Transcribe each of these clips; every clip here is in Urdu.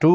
2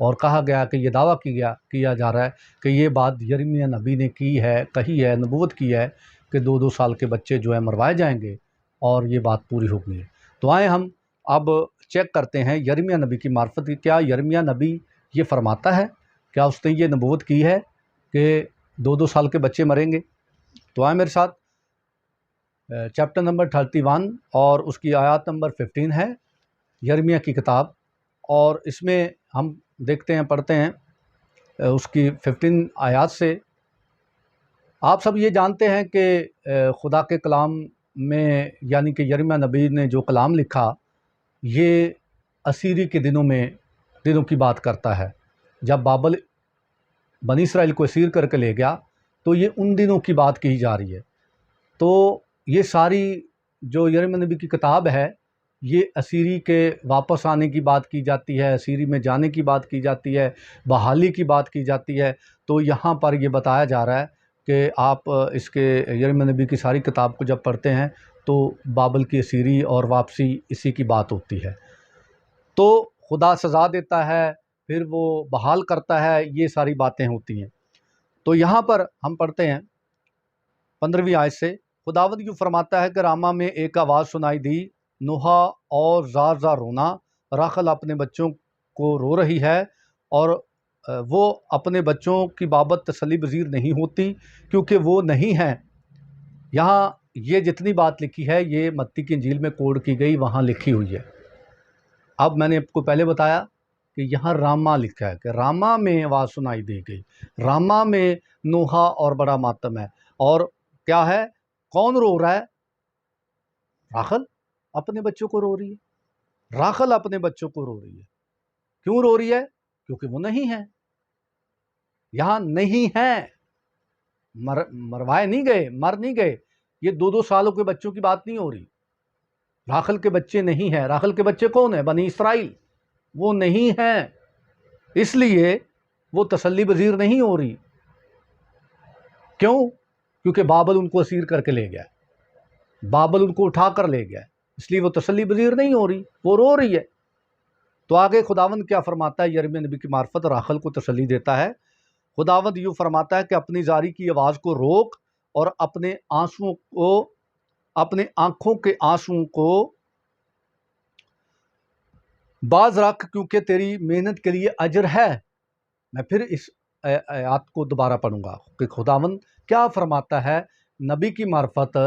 اور کہا گیا کہ یہ دعویٰ کیا جا رہا ہے کہ یہ بات یرمیہ نبی نے کہی ہے، نبوت کی ہے کہ 2 سال کے بچے جو ہیں مروائے جائیں گے، اور یہ بات پوری ہو گئی ہے۔ تو آئیں ہم اب چیک کرتے ہیں یرمیہ نبی کی معرفت کی، کیا یرمیہ نبی یہ فرماتا ہے، کیا اس نے یہ نبوت کی ہے کہ 2 سال کے بچے مریں گے؟ تو آئیں میرے ساتھ، چیپٹر نمبر 31 اور اس کی آیات نمبر 15 ہے یرمیہ کی کتاب، اور اس میں ہم دیکھتے ہیں، پڑھتے ہیں اس کی 15 آیات سے۔ آپ سب یہ جانتے ہیں کہ خدا کے کلام میں، یعنی کہ یرمیہ نبی نے جو کلام لکھا، یہ اسیری کے دنوں کی بات کرتا ہے، جب بابل بنی اسرائیل کو اسیر کر کے لے گیا، تو یہ ان دنوں کی بات کی جا رہی ہے۔ تو یہ ساری جو یرمیہ نبی کی کتاب ہے، یہ اسیری کے واپس آنے کی بات کی جاتی ہے، اسیری میں جانے کی بات کی جاتی ہے، بحالی کی بات کی جاتی ہے۔ تو یہاں پر یہ بتایا جا رہا ہے کہ آپ اس کے یرمیہ نبی کی ساری کتاب کو جب پڑھتے ہیں تو بابل کی اسیری اور واپسی اسی کی بات ہوتی ہے۔ تو خدا سزا دیتا ہے، پھر وہ بحال کرتا ہے، یہ ساری باتیں ہوتی ہیں۔ تو یہاں پر ہم پڑھتے ہیں 15ویں آیت سے، خداوند یوں فرماتا ہے کہ راما میں ایک آواز سنائی دی، نوحا اور زار زار رونا، راخل اپنے بچوں کو رو رہی ہے، اور وہ اپنے بچوں کی بابت تسلی پذیر نہیں ہوتی کیونکہ وہ نہیں ہیں۔ یہاں یہ جتنی بات لکھی ہے، یہ متی کی انجیل میں کوڈ کی گئی، وہاں لکھی ہوئی ہے۔ اب میں نے آپ کو پہلے بتایا کہ یہاں راما لکھا ہے، کہ راما میں آواز سنائی دی گئی، راما میں نوحا اور بڑا ماتم ہے۔ اور کیا ہے؟ کون رو رہا ہے؟ راخل اپنے بچوں کو رو رہی ہے، راخل اپنے بچوں کو رو رہی ہے۔ کیوں رو رہی ہے؟ کیونکہ وہ نہیں ہیں، یہاں نہیں ہیں، مروائے نہیں گئے، مر نہیں گئے۔ یہ 2 سالوں کے بچوں کی بات نہیں ہو رہی، راخل کے بچے نہیں ہیں۔ راخل کے بچے کون ہیں؟ بنی اسرائیل، وہ نہیں ہیں، اس لیے وہ تسلی پذیر نہیں ہو رہی۔ کیوں؟ کیونکہ بابل ان کو اسیر کر کے لے گیا، بابل ان کو اٹھا کر لے گیا، اس لیے وہ تسلی پذیر نہیں ہو رہی، وہ رو رہی ہے۔ تو آگے خداوند کیا فرماتا ہے؟ یرمیہ نبی کی معرفت راخل کو تسلی دیتا ہے۔ خداوند یوں فرماتا ہے کہ اپنی زاری کی آواز کو روک، اور اپنے آنکھوں کے آنسوؤں کو باز رکھ، کیونکہ تیری محنت کے لیے اجر ہے۔ میں پھر اس آیات کو دوبارہ پڑھوں گا کہ خداوند کیا فرماتا ہے، نبی کی معرفت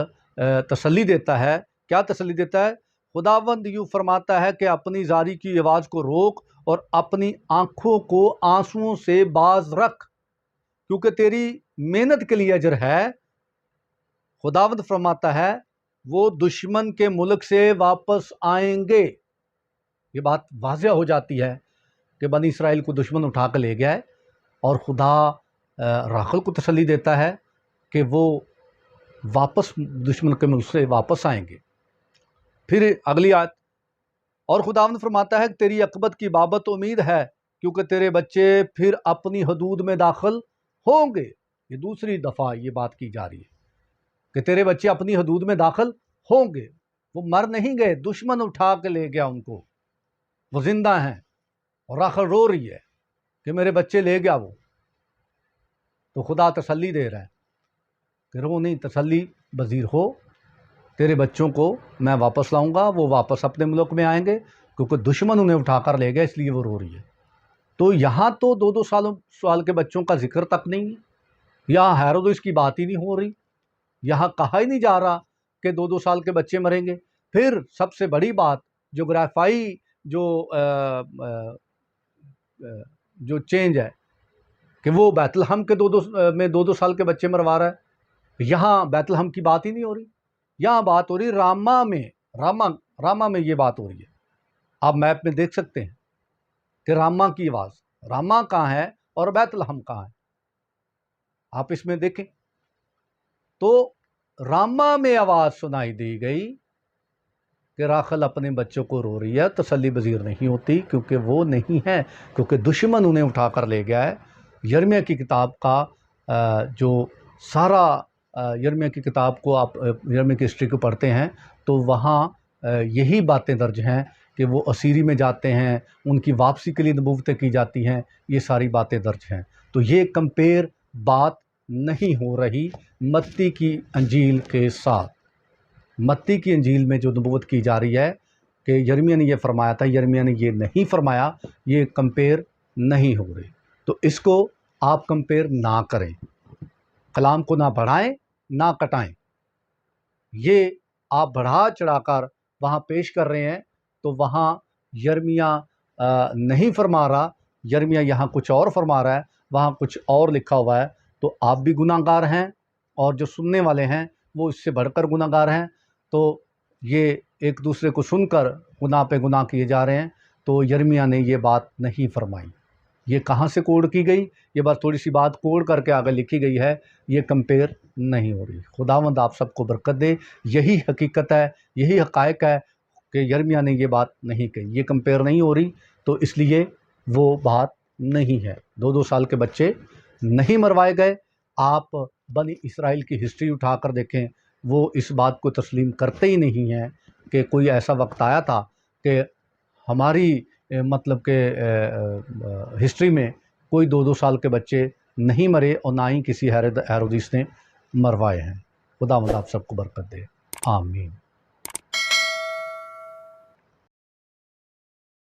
تسلی دیتا ہے۔ کیا تسلی دیتا ہے؟ خداوند یوں فرماتا ہے کہ اپنی زاری کی آواز کو روک، اور اپنی آنکھوں کو آنسوؤں سے باز رکھ، کیونکہ تیری محنت کے لیے اجر ہے۔ خداوند فرماتا ہے وہ دشمن کے ملک سے واپس آئیں گے۔ یہ بات واضح ہو جاتی ہے کہ بنی اسرائیل کو دشمن اٹھا کر لے گیا ہے، اور خدا راخل کو تسلی دیتا ہے کہ وہ واپس دشمن کے ملک سے واپس آئیں گے۔ پھر اگلی آیت، اور خداوند فرماتا ہے کہ تیری عاقبت کی بابت امید ہے، کیونکہ تیرے بچے پھر اپنی حدود میں داخل ہوں گے۔ یہ دوسری دفعہ یہ بات کی جا رہی ہے کہ تیرے بچے اپنی حدود میں داخل ہوں گے۔ وہ مر نہیں گئے، دشمن اٹھا کے لے گیا ان کو، وہ زندہ ہیں، اور راخل رو رہی ہے کہ میرے بچے لے گیا وہ۔ تو خدا تسلی دے رہا ہے کہ رو نہیں، تسلی پذیر ہو، تیرے بچوں کو میں واپس لاؤں گا، وہ واپس اپنے ملک میں آئیں گے، کیونکہ دشمن انہیں اٹھا کر لے گئے، اس لیے وہ رو رہی ہے۔ تو یہاں تو 2 سال کے بچوں کا ذکر تک نہیں ہے، یہاں ہیرودس کی بات ہی نہیں ہو رہی، یہاں کہا ہی نہیں جا رہا کہ 2 سال کے بچے مریں گے۔ پھر سب سے بڑی بات، جغرافیائی جو چینج ہے کہ وہ بیت لحم کے 2 سال کے بچے مروا رہا ہے، یہاں بیت لحم کی بات ہی نہیں ہو رہی، یہاں بات ہو رہی راما میں، راما میں یہ بات ہو رہی ہے۔ آپ میپ میں دیکھ سکتے ہیں کہ راما کی آواز، راما کہاں ہے اور بیت لحم کہاں ہے، آپ اس میں دیکھیں۔ تو راما میں آواز سنائی دی گئی کہ راخل اپنے بچوں کو رو رہی ہے، تسلی پذیر نہیں ہوتی کیونکہ وہ نہیں ہے، کیونکہ دشمن انہیں اٹھا کر لے گیا ہے۔ یرمیہ کی کتاب کا جو سارا یرمیہ کی کتاب کو آپ یرمیہ کی ہسٹری کو پڑھتے ہیں تو وہاں یہی باتیں درج ہیں کہ وہ اسیری میں جاتے ہیں، ان کی واپسی کے لیے نبوتیں کی جاتی ہیں، یہ ساری باتیں درج ہیں۔ تو یہ کمپیئر بات نہیں ہو رہی متی کی انجیل کے ساتھ۔ متی کی انجیل میں جو نبوت کی جا رہی ہے کہ یرمیہ نے یہ فرمایا تھا، یرمیہ نے یہ نہیں فرمایا، یہ کمپیئر نہیں ہو رہی۔ تو اس کو آپ کمپیئر نہ کریں، کلام کو نہ بڑھائیں نہ کٹائیں۔ یہ آپ بڑھا چڑھا کر وہاں پیش کر رہے ہیں تو وہاں یرمیہ نہیں فرما رہا، یرمیہ یہاں کچھ اور فرما رہا ہے، وہاں کچھ اور لکھا ہوا ہے، تو آپ بھی گناہ گار ہیں اور جو سننے والے ہیں وہ اس سے بڑھ کر گناہ گار ہیں۔ تو یہ ایک دوسرے کو سن کر گناہ پہ گناہ کیے جا رہے ہیں۔ تو یرمیہ نے یہ بات نہیں فرمائی۔ یہ کہاں سے کوڈ کی گئی؟ یہ بس تھوڑی سی بات کوڈ کر کے آگے لکھی گئی ہے، یہ کمپیئر نہیں ہو رہی۔ خداوند آپ سب کو برکت دے۔ یہی حقیقت ہے، یہی حقائق ہے کہ یرمیہ نے یہ بات نہیں کہی، یہ کمپیئر نہیں ہو رہی، تو اس لیے وہ بات نہیں ہے۔ 2 سال کے بچے نہیں مروائے گئے۔ آپ بنی اسرائیل کی ہسٹری اٹھا کر دیکھیں، وہ اس بات کو تسلیم کرتے ہی نہیں ہیں کہ کوئی ایسا وقت آیا تھا کہ ہماری مطلب کہ ہسٹری میں کوئی 2 سال کے بچے نہیں مرے اور نہ ہی کسی ہیرودیس نے مروائے ہیں۔ خداوند آپ سب کو برکت دے، آمین۔